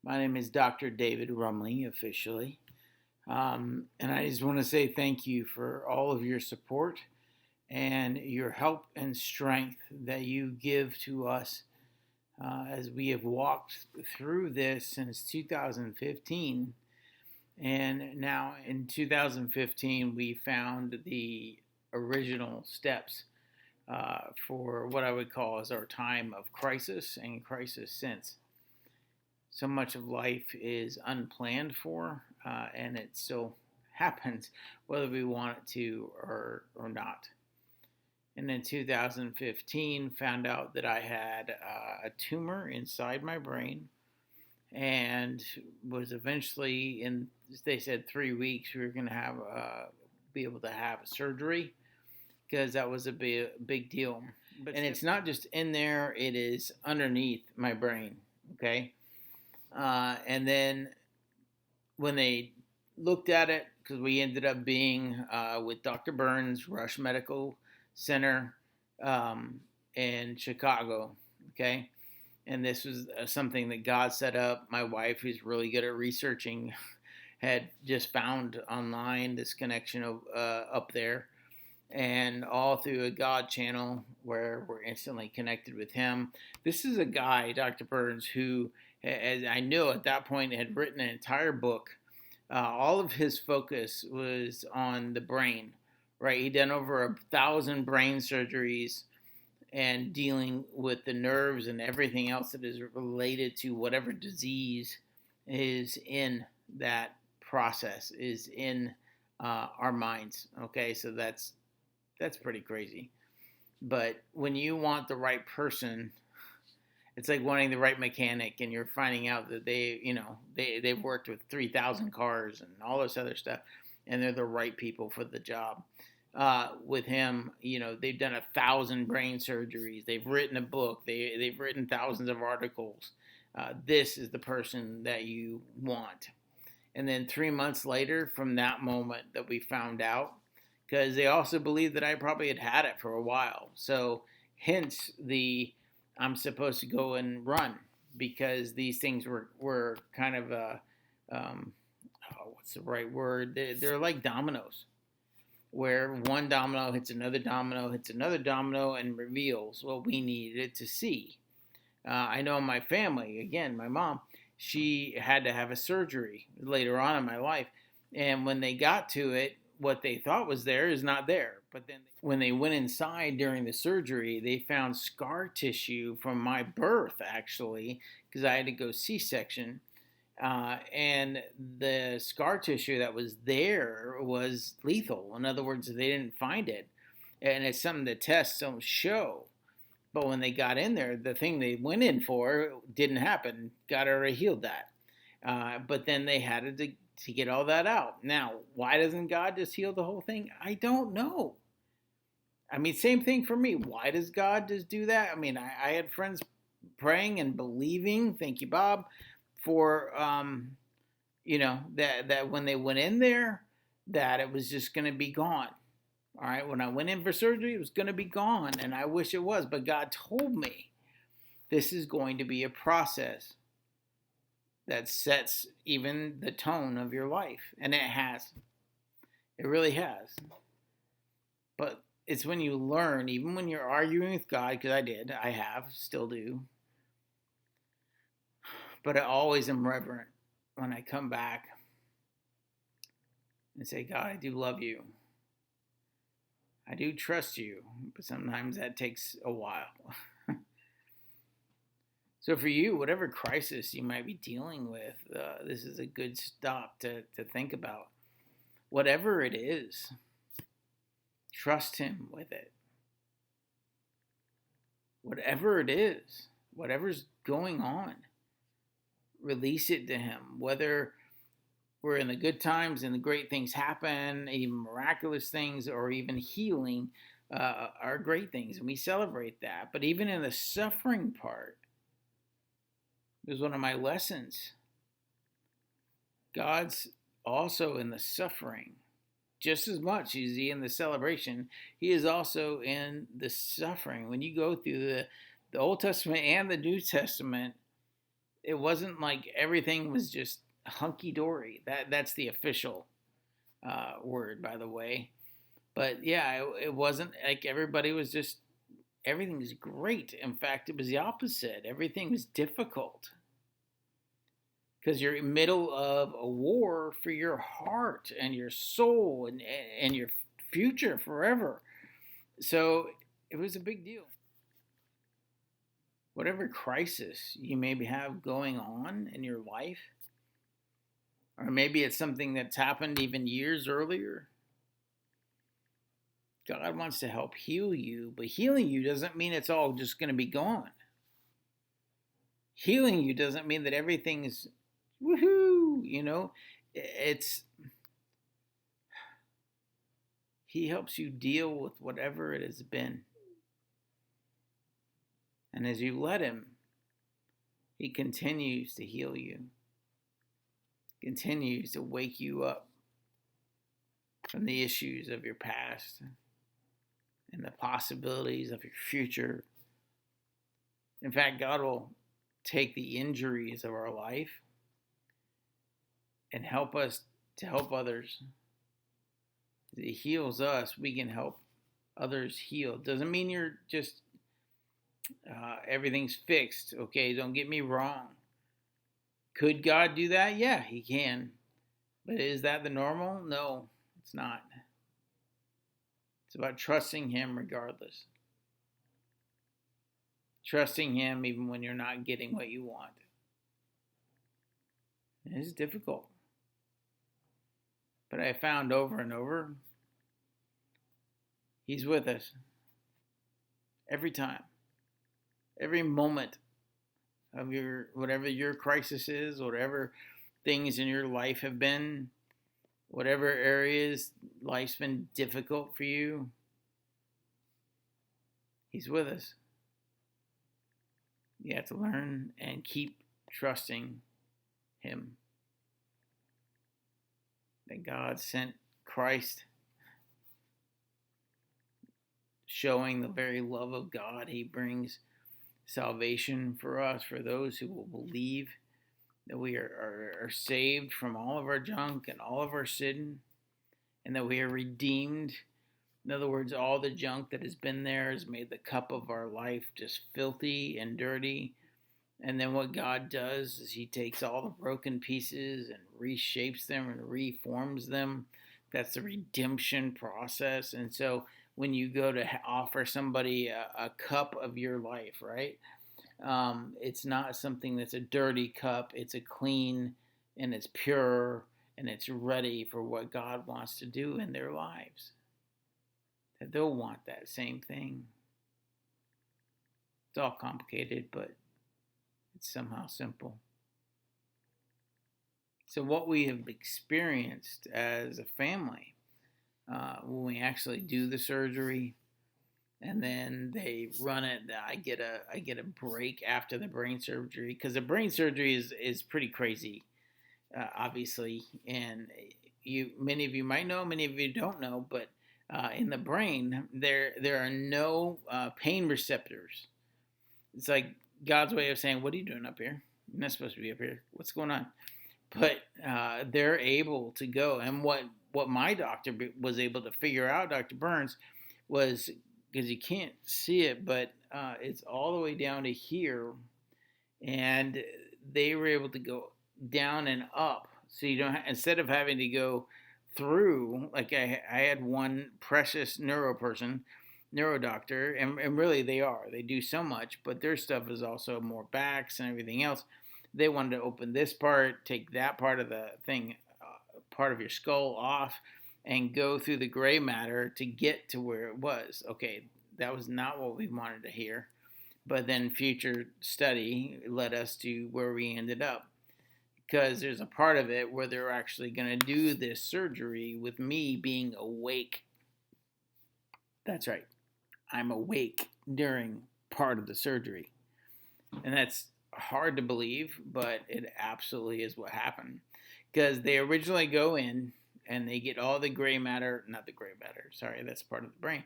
My name is Dr. David Rumley, officially. And I just want to say thank you for all of your support and your help and strength that you give to us as we have walked through this since 2015. And now in 2015, we found the original steps for what I would call as our time of crisis and crisis since. So much of life is unplanned for, and it still happens whether we want it to or not. And in 2015, found out that I had a tumor inside my brain, and was eventually in. They said 3 weeks we were going to have be able to have surgery because that was a big deal. And it's not just in there; it is underneath my brain. Okay. And then when they looked at it, because we ended up being with Dr. Burns, Rush Medical Center in Chicago, okay? And this was something that God set up. My wife, who's really good at researching, had just found online this connection of, up there. And all through a God channel where we're instantly connected with him. This is a guy, Dr. Burns, who, as I knew at that point, had written an entire book. All of his focus was on the brain, right? He'd done over 1,000 brain surgeries and dealing with the nerves and everything else that is related to whatever disease is in that process, is in our minds. Okay, so that's pretty crazy. But when you want the right person, it's like wanting the right mechanic, and you're finding out that they've worked with 3,000 cars and all this other stuff, and they're the right people for the job. With him, they've done 1,000 brain surgeries. They've written a book. They've written thousands of articles. This is the person that you want. And then 3 months later, from that moment that we found out, because they also believed that I probably had it for a while. So hence I'm supposed to go and run, because these things were kind of what's the right word? They're like dominoes, where one domino hits another domino and reveals what we needed to see. I know my family, again, my mom, she had to have a surgery later on in my life. And when they got to it, what they thought was there is not there. But then when they went inside during the surgery, they found scar tissue from my birth, actually, because I had to go C-section. And the scar tissue that was there was lethal. In other words, they didn't find it. And it's something the tests don't show. But when they got in there, the thing they went in for didn't happen. God already healed that. But then they had to get all that out. Now, why doesn't God just heal the whole thing? I don't know. I mean, same thing for me. Why does God just do that? I mean, I had friends praying and believing, thank you, Bob, for, that when they went in there, that it was just going to be gone. All right, when I went in for surgery, it was going to be gone, and I wish it was. But God told me this is going to be a process that sets even the tone of your life. And it has. It really has. But it's when you learn, even when you're arguing with God, because I have, still do. But I always am reverent when I come back and say, God, I do love you. I do trust you. But sometimes that takes a while. So for you, whatever crisis you might be dealing with, this is a good stop to think about. Whatever it is, trust him with it. Whatever it is, whatever's going on, release it to him. Whether we're in the good times and the great things happen, even miraculous things, or even healing are great things, and we celebrate that. But even in the suffering part, it was one of my lessons. God's also in the suffering. Just as much as he in the celebration, he is also in the suffering. When you go through the Old Testament and the New Testament, it wasn't like everything was just hunky dory. That's the official word, by the way. But yeah, it wasn't like everybody was just everything's great. In fact, it was the opposite. Everything was difficult because you're in the middle of a war for your heart and your soul and your future forever. So it was a big deal. Whatever crisis you maybe have going on in your life, or maybe it's something that's happened even years earlier, God wants to help heal you, but healing you doesn't mean it's all just going to be gone. Healing you doesn't mean that everything's woohoo, It's He helps you deal with whatever it has been. And as you let Him, He continues to heal you, continues to wake you up from the issues of your past and the possibilities of your future. In fact, God will take the injuries of our life and help us to help others. As He heals us, we can help others heal. Doesn't mean you're just everything's fixed. Okay, don't get me wrong. Could God do that? Yeah, He can. But is that the normal? No, it's not. It's about trusting Him regardless. Trusting Him even when you're not getting what you want. It is difficult. But I found over and over, He's with us. Every time. Every moment of whatever your crisis is, whatever things in your life have been, whatever areas life's been difficult for you, He's with us. You have to learn and keep trusting Him. That God sent Christ, showing the very love of God. He brings salvation for us, for those who will believe that we are saved from all of our junk and all of our sin, and that we are redeemed. In other words, all the junk that has been there has made the cup of our life just filthy and dirty. And then what God does is He takes all the broken pieces and reshapes them and reforms them. That's the redemption process. And so when you go to offer somebody a cup of your life, right? It's not something that's a dirty cup. It's a clean and it's pure and it's ready for what God wants to do in their lives. That they'll want that same thing. It's all complicated, but it's somehow simple. So what we have experienced as a family, when we actually do the surgery, and then they run it, I get a break after the brain surgery, because the brain surgery is pretty crazy, obviously, and many of you might know, many of you don't know, but in the brain there are no pain receptors. It's like God's way of saying, what are you doing up here? You're not supposed to be up here. What's going on? But they're able to go. And what my doctor was able to figure out, Dr. Burns, was, because you can't see it, but it's all the way down to here. And they were able to go down and up. So you don't, instead of having to go through, like I had one precious neuro doctor, and really they do so much, but their stuff is also more backs and everything else. They wanted to open this part, take that part of the thing, part of your skull off, and go through the gray matter to get to where it was. Okay, that was not what we wanted to hear, but then future study led us to where we ended up, because there's a part of it where they're actually going to do this surgery with me being awake. That's right. I'm awake during part of the surgery. And that's hard to believe, but it absolutely is what happened. Because they originally go in and they get all the gray matter, not the gray matter, sorry, that's part of the brain.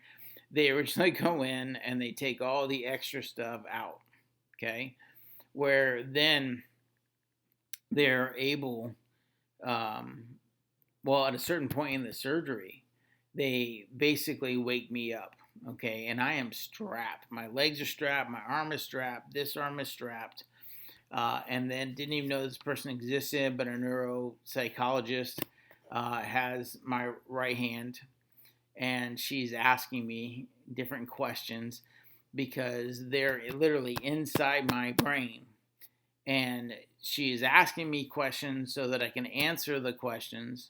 They originally go in and they take all the extra stuff out, okay? Where then they're able, um, well, at a certain point in the surgery, they basically wake me up. Okay. And I am strapped. My legs are strapped. My arm is strapped. This arm is strapped. And then didn't even know this person existed, but a neuropsychologist has my right hand, and she's asking me different questions because they're literally inside my brain. And she is asking me questions so that I can answer the questions.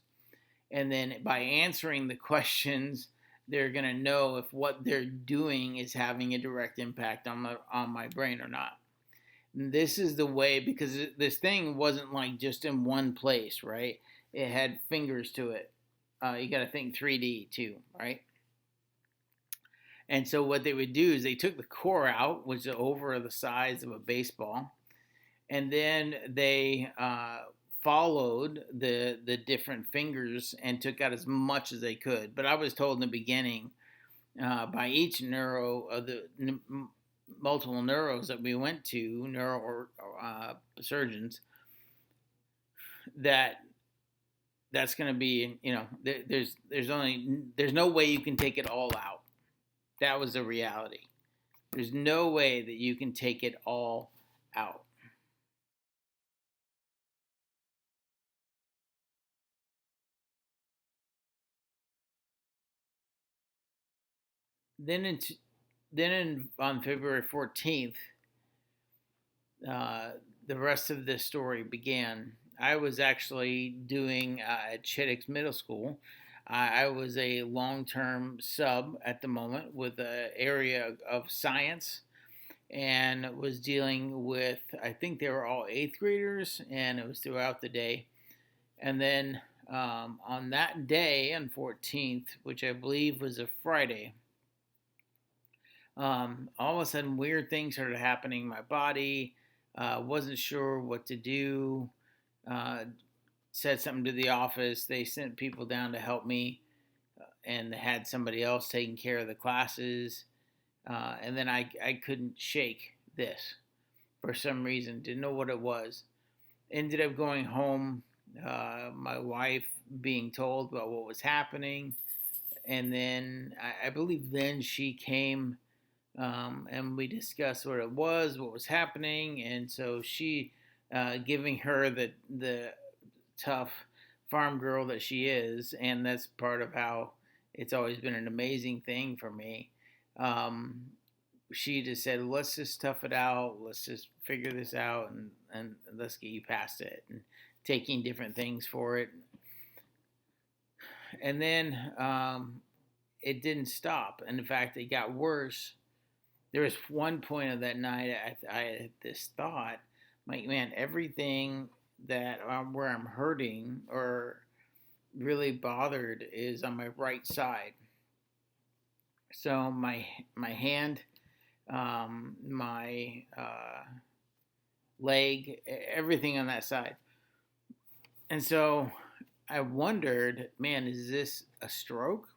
And then by answering the questions, they're going to know if what they're doing is having a direct impact on my brain or not. And this is the way, because this thing wasn't like just in one place, right? It had fingers to it. You got to think 3D too, right? And so what they would do is they took the core out, which is over the size of a baseball, and then they followed the different fingers and took out as much as they could. But I was told in the beginning by each neuro of the multiple neuros that we went to, neuro surgeons, that that's going to be, there's no way you can take it all out. That was the reality. There's no way that you can take it all out. Then in on February 14th, uh, the rest of this story began. I was actually doing at Chittix Middle School. I was a long-term sub at the moment with an area of science, and was dealing with, I think they were all eighth graders, and it was throughout the day. And then on that day, on 14th, which I believe was a Friday, all of a sudden weird things started happening in my body. Wasn't sure what to do. Uh, Said something to the office. They sent people down to help me, and they had somebody else taking care of the classes. And then I couldn't shake this for some reason. Didn't know what it was. Ended up going home. My wife being told about what was happening, and then I believe then she came, and we discussed what it was, what was happening, and so she, giving her the tough farm girl that she is, and that's part of how it's always been an amazing thing for me. Um, she just said, "Let's just tough it out. Let's just figure this out, and let's get you past it." And taking different things for it, and then it didn't stop. And in fact, it got worse. There was one point of that night I had this thought, like, man, everything that where I'm hurting or really bothered is on my right side. So my hand, my leg, everything on that side. And so I wondered, man, is this a stroke?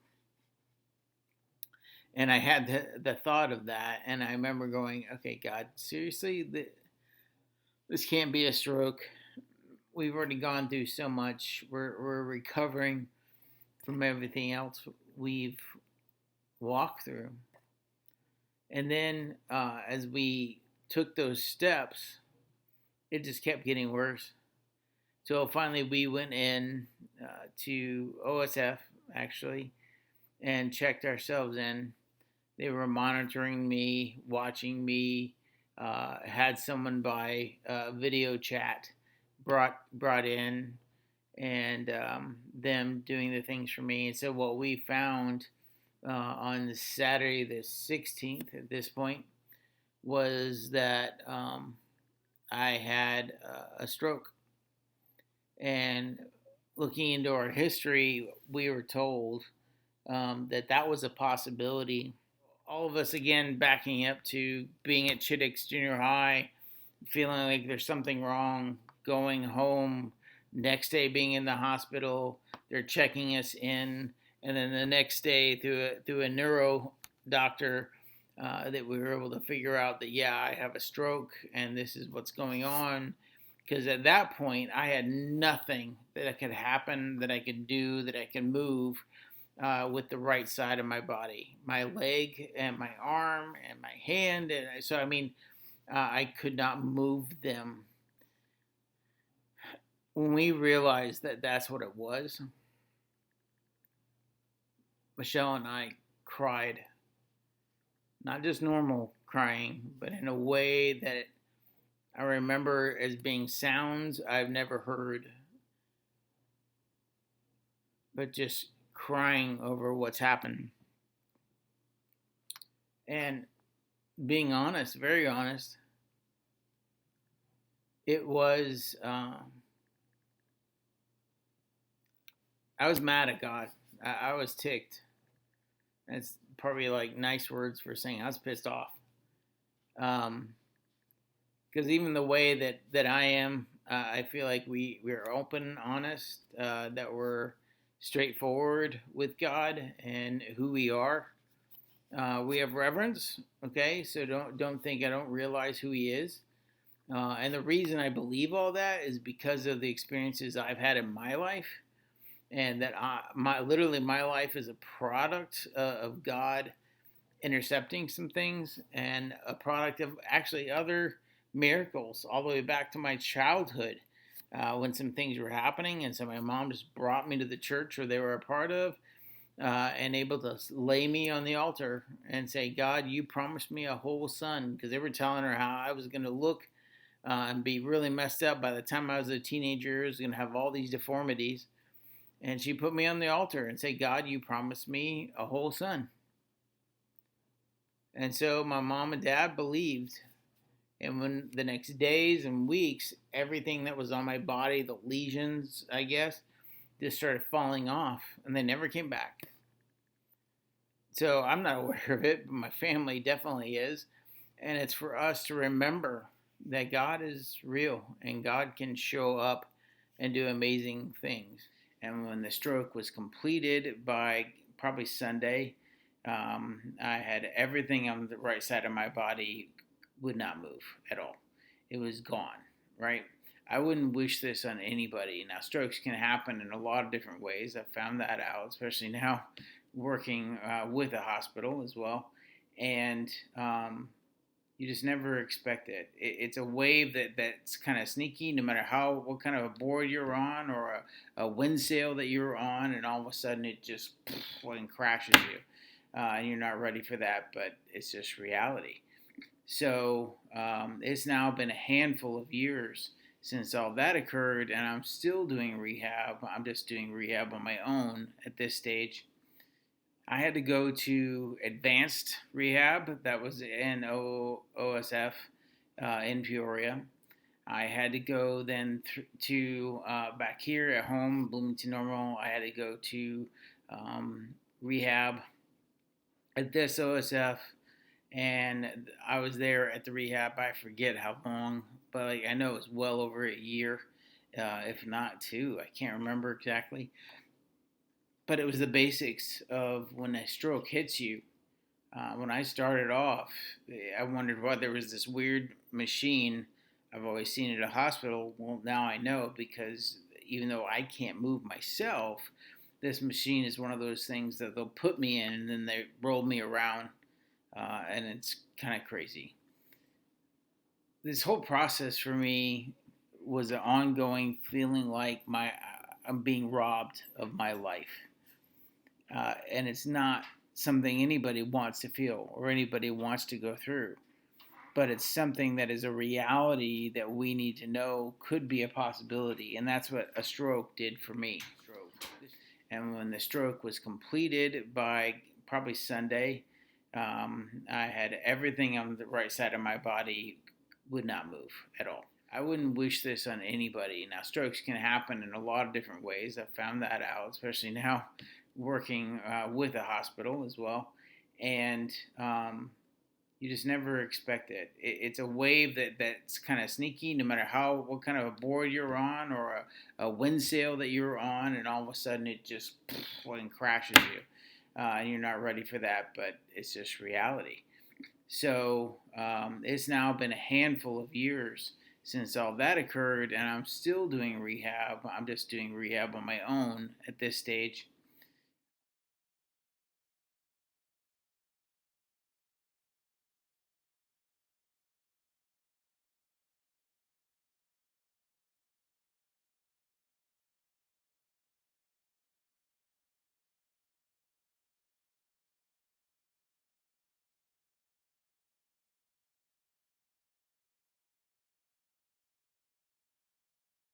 And I had the thought of that, and I remember going, okay, God, seriously, this can't be a stroke. We've already gone through so much. We're recovering from everything else we've walked through. And then as we took those steps, it just kept getting worse. So finally, we went in to OSF, actually, and checked ourselves in. They were monitoring me, watching me, had someone by video chat brought in, and them doing the things for me. And so what we found on Saturday the 16th at this point was that I had a stroke. And looking into our history, we were told that was a possibility. All of us, again, backing up to being at Chittix Junior High, feeling like there's something wrong, going home, next day being in the hospital, they're checking us in, and then the next day through a neuro doctor, that we were able to figure out that, yeah, I have a stroke and this is what's going on. because at that point I had nothing that could happen, that I could do, that I could move with the right side of my body, my leg and my arm and my hand, and so I mean, I could not move them. When we realized that that's what it was, Michelle and I cried, not just normal crying, but in a way that I remember as being sounds I've never heard, but just crying over what's happened. And being honest, very honest, it was, I was mad at God. I was ticked. That's probably like nice words for saying I was pissed off. Because even the way that I am, I feel like we're open, honest, that we're straightforward with God and who we are. We have reverence, okay? So don't think I don't realize who He is. And the reason I believe all that is because of the experiences I've had in my life, and that my life is a product of God intercepting some things, and a product of actually other miracles all the way back to my childhood, when some things were happening, and so my mom just brought me to the church where they were a part of, and able to lay me on the altar and say, God, you promised me a whole son, because they were telling her how I was going to look and be really messed up by the time I was a teenager. I was going to have all these deformities. And she put me on the altar and said, God, you promised me a whole son. And so my mom and dad believed. And when the next days and weeks, everything that was on my body, the lesions, I guess, just started falling off, and they never came back. So I'm not aware of it, but my family definitely is. And it's for us to remember that God is real and God can show up and do amazing things. And when the stroke was completed by probably Sunday, I had everything on the right side of my body would not move at all. It was gone, right? I wouldn't wish this on anybody. Now, strokes can happen in a lot of different ways. I've found that out, especially now working with a hospital as well. And you just never expect it. It's a wave that's kind of sneaky, no matter what kind of a board you're on, or a wind sail that you're on, and all of a sudden it just crashes you. And you're not ready for that, but it's just reality. So it's now been a handful of years since all that occurred, and I'm still doing rehab. I'm just doing rehab on my own at this stage. I had to go to advanced rehab. That was in OSF in Peoria. I had to go then to back here at home, Bloomington Normal. I had to go to rehab at this OSF, and I was there at the rehab. I forget how long, but I know it's well over a year, if not two. I can't remember exactly. But it was the basics of when a stroke hits you. When I started off, I wondered why there was this weird machine I've always seen at a hospital. Well, now I know, because even though I can't move myself, this machine is one of those things that they'll put me in and then they roll me around, and it's kind of crazy. This whole process for me was an ongoing feeling like I'm being robbed of my life. And it's not something anybody wants to feel or anybody wants to go through. But it's something that is a reality that we need to know could be a possibility. And that's what a stroke did for me. And when the stroke was completed by probably Sunday, I had everything on the right side of my body would not move at all. I wouldn't wish this on anybody. Now, strokes can happen in a lot of different ways. I've found that out, especially now working with a hospital as well. And you just never expect it. It's a wave that's kind of sneaky, no matter what kind of a board you're on, or a wind sail that you're on, and all of a sudden it just crashes you. And you're not ready for that, but it's just reality. So it's now been a handful of years since all that occurred, and I'm still doing rehab. I'm just doing rehab on my own at this stage.